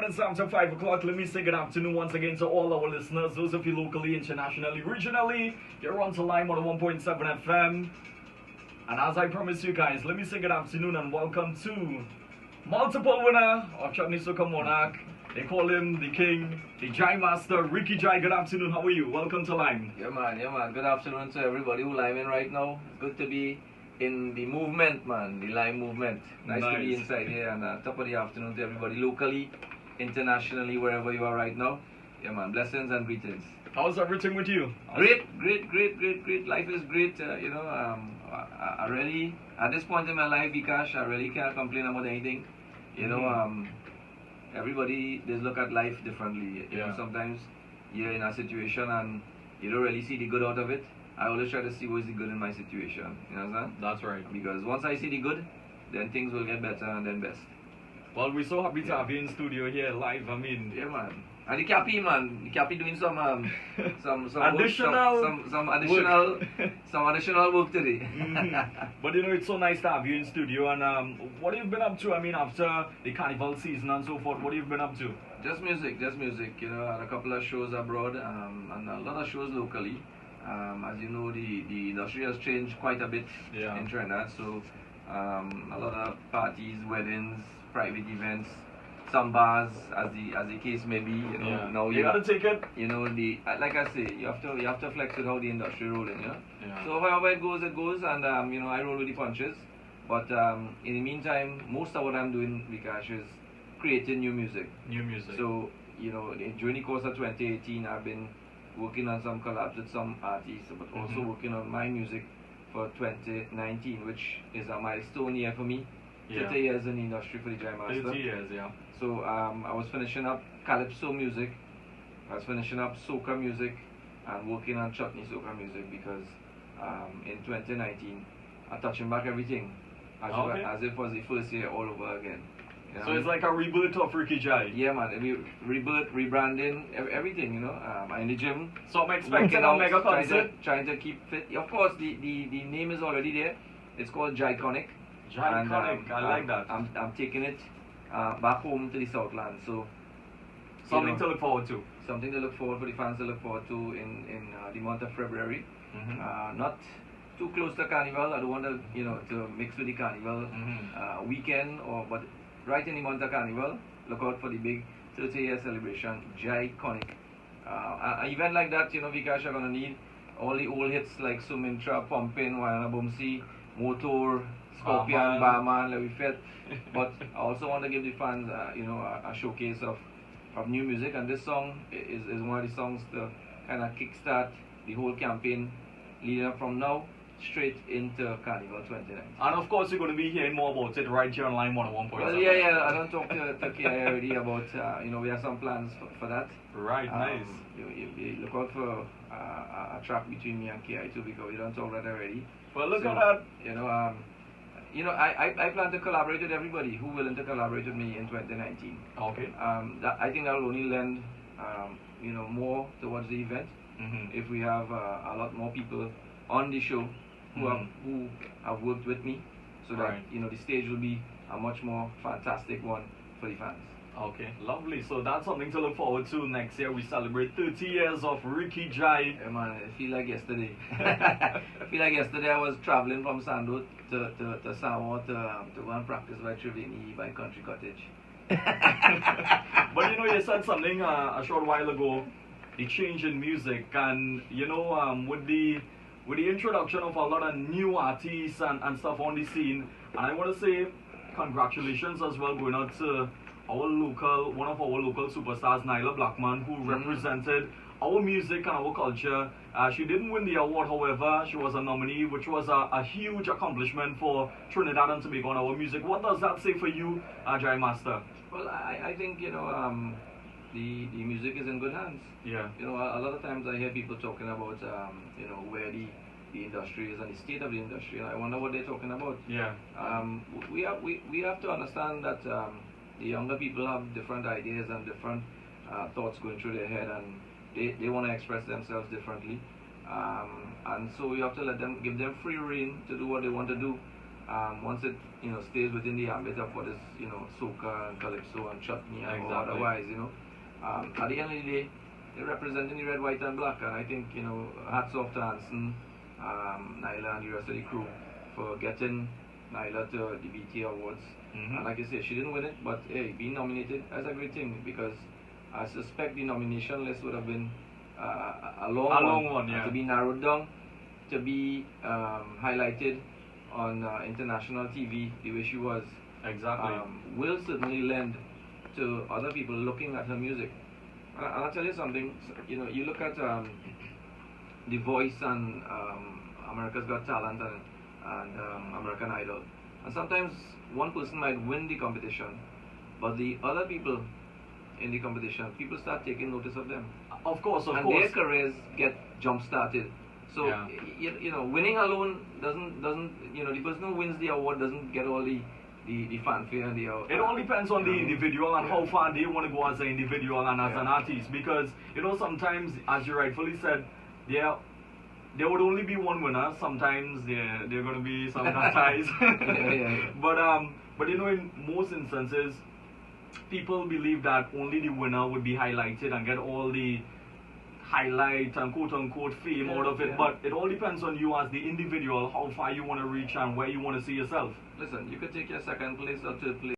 minutes after 5 o'clock. Let me say good afternoon once again to all our listeners, those of you locally, internationally, regionally. You're on to Lime on 1.7 FM. And as I promised you guys, let me say good afternoon and welcome to multiple winner of Chutney Soca Monarch. They call him the king, the Jai Master, Ricky Jai. Good afternoon, how are you? Welcome to Lime. Yeah man. Good afternoon to everybody who Lime in right now. It's good to be in the movement, man, the Lime movement. Nice to be inside here, and top of the afternoon to everybody locally, internationally, wherever you are right now. Yeah man, blessings and greetings. How's everything with you? Great. Life is great. I really, at this point in my life, Vikash, I really can't complain about anything. Everybody does look at life differently. You know, sometimes you're in a situation and you don't really see the good out of it. I always try to see what is the good in my situation. You understand? That's right. Because once I see the good, then things will get better and then best. Well, we're so happy to have you in studio here live. I mean, yeah, man. And the Cappy, man, the Cappy doing some additional work, some additional work today. But you know, it's so nice to have you in studio. And what have you been up to? I mean, after the carnival season and so forth, what have you been up to? Just music. You know, I had a couple of shows abroad and a lot of shows locally. As you know, the industry has changed quite a bit in Trinidad. So a lot of parties, weddings, private events. Some bars, as the case may be, you know. Now you gotta take it. You know, like I say, you have to flex with how the industry rolling, you know. So however it goes, and you know, I roll with the punches. But in the meantime, most of what I'm doing, Vikash, is creating new music. So you know, during the course of 2018, I've been working on some collabs with some artists, but also working on my music for 2019, which is a milestone year for me. 30 years in the industry for the Jai Master. 30 years, yeah. So I was finishing up Calypso music, I was finishing up Soca music, and working on Chutney Soca music because in 2019, I'm touching back everything as if it was the first year all over again. You know? So it's like a rebirth of Ricky Jai. Yeah, man. Rebirth, rebranding, everything. You know, I'm in the gym. So I'm expecting a mega concert. Trying to keep fit. Of course, the name is already there. It's called Jaiconic. Jaiconic. I like that. I'm taking it back home to the Southland. So something to look forward to. Something to look forward for the fans to look forward to in the month of February. Not too close to Carnival. I don't want to mix with the Carnival weekend but right in the month of Carnival, look out for the big 30-year celebration, Jaiconic. An event like that, you know, Vikash, are gonna need all the old hits like Sumintra, Pumpin, Wayana Bumsi, Motor, Scorpion, Barman, Levi Fett. But I also want to give the fans, a showcase of new music, and this song is one of the songs to kind of kickstart the whole campaign leading up from now straight into Carnival 2019. And of course, you're going to be hearing more about it right here on Lime 101.7. Well, yeah. I don't talk to Ki already about, we have some plans for that. Right, nice. You look out for a track between me and Ki too, because we don't talk that already. Well, look at that. I plan to collaborate with everybody who willing to collaborate with me in 2019. Okay. I think that will only lend, more towards the event if we have a lot more people on the show who have worked with me, so that the stage will be a much more fantastic one for the fans. Okay, lovely. So that's something to look forward to next year. We celebrate 30 years of Ricky Jai. Yeah, man, I feel like yesterday. I was traveling from Sando to Samoa to go and practice by Triveni by Country Cottage. But you said something a short while ago, the change in music, and with the introduction of a lot of new artists and stuff on the scene, and I want to say congratulations as well going out to one of our local superstars, Nyla Blackman, who represented our music and our culture. She didn't win the award, however, she was a nominee, which was a huge accomplishment for Trinidad and Tobago and our music. What does that say for you, Jai Master? Well, I think, the music is in good hands. Yeah. A lot of times I hear people talking about, where the industry is and the state of the industry, and I wonder what they're talking about. Yeah. We have to understand that the younger people have different ideas and different thoughts going through their head, and they want to express themselves differently. And so we have to give them free rein to do what they want to do. once it stays within the ambit of what is soca and calypso and chutney or Exactly. otherwise, at the end of the day, they're representing the red, white, and black. And I think hats off to Hanson, Nyla, and the rest of the crew for getting Nyla to the BT Awards. And like I say, she didn't win it, but hey, being nominated is a great thing, because I suspect the nomination list would have been a long one, yeah. to be narrowed down, to be highlighted on international TV the way she was. Exactly. Will certainly lend to other people looking at her music. And I'll tell you something. You look at The Voice and America's Got Talent and American Idol, and sometimes one person might win the competition, but the other people in the competition, people start taking notice of them. Of course. And their careers get jump started. So yeah. Winning alone doesn't the person who wins the award doesn't get all the fanfare and the. It all depends on the individual and how far they want to go as an individual and as an artist, because sometimes, as you rightfully said, there would only be one winner. Sometimes there are going to be some ties. But in most instances, people believe that only the winner would be highlighted and get all the highlight and quote-unquote fame out of it. But it all depends on you as the individual, how far you want to reach and where you want to see yourself. Listen, you could take your second place or third place